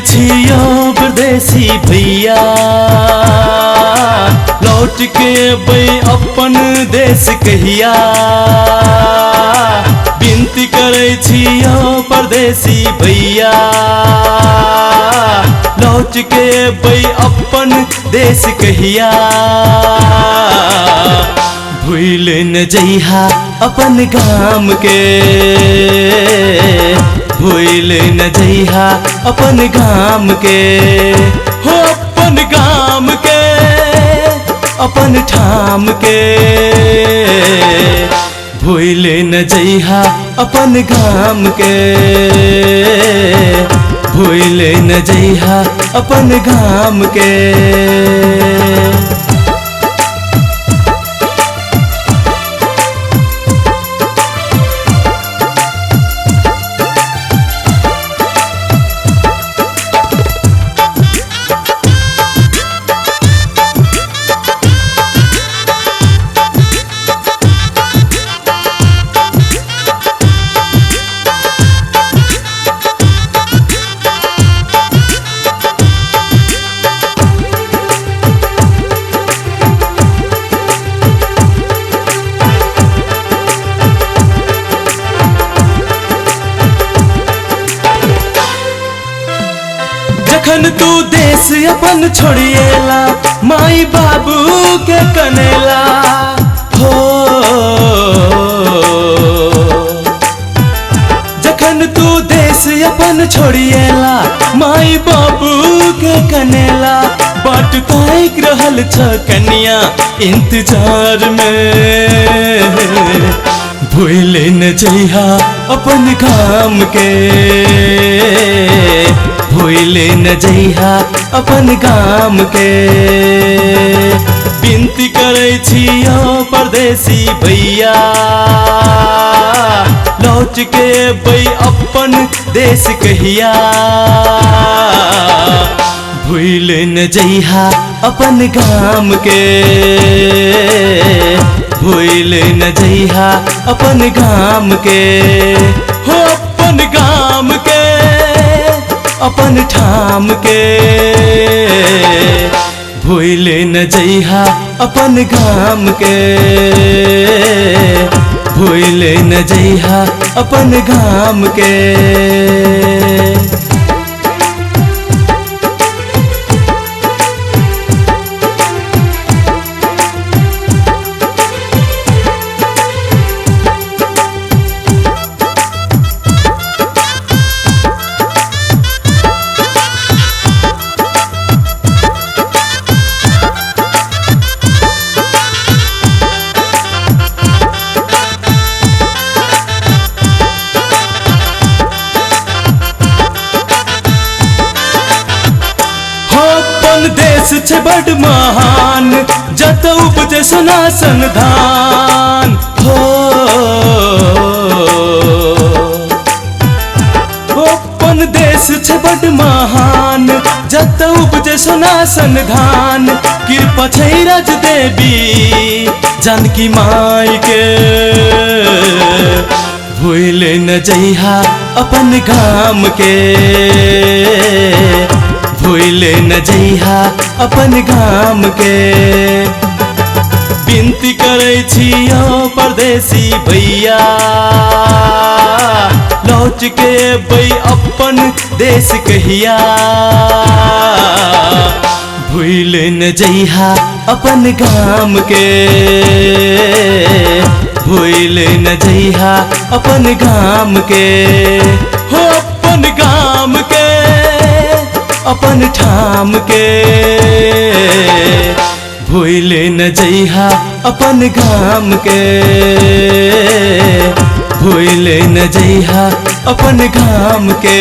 छियो परदेसी भैया, लौट के अबै अपन देश कहिया। विनती करे छियो परदेसी भैया, लौट के अबै अपन देश कहिया। भूल न जइहा अपन गाम के, भूल न जइहा अपन गाम के, हो अपन गाम के, अपन ठाम के। भूल न जइहा अपन गाम के, भूल न जइहा अपन गाम के। जखन तू देश अपन छोड़िएला, माई बाबू के कनेला हो। जखन तू देश अपन छोड़िएला, माई बाबू के कनेला। बाट ताक रहल छ कन्या इंतजार में, भूल न जइहा अपन गाम के, भूल न जइहा अपन गाम के। विनती करे छियो परदेसी भैया, लौट के अबै अपन देश कहिया। भूल न जइहा अपन गाम के, भूल न जइहा अपन गाम के, हो अपन गाम के, अपन ठाम के। भूल न जइहा अपन गाम के, भूल न जइहा अपन गाम के। देश छे बड़ महान, जत उपजे सनातन धान हो। अपन देश छे बड़ महान, जत उपजे सनातन धान। कृपा छै राज देवी जानकी माई के, भूल न जइहा अपन गाम के, भूल न जइहा अपन गाम के। विनती करे छियो परदेसी भैया, लौट के अबै अपन देश कहिया। भूल न जइहा अपन गाम के, भूल न जइहा अपन गाम के, हो अपन गाम के, अपन ठाम के। भूल न जइहा अपन गाम के, भूल न जइहा अपन गाम के।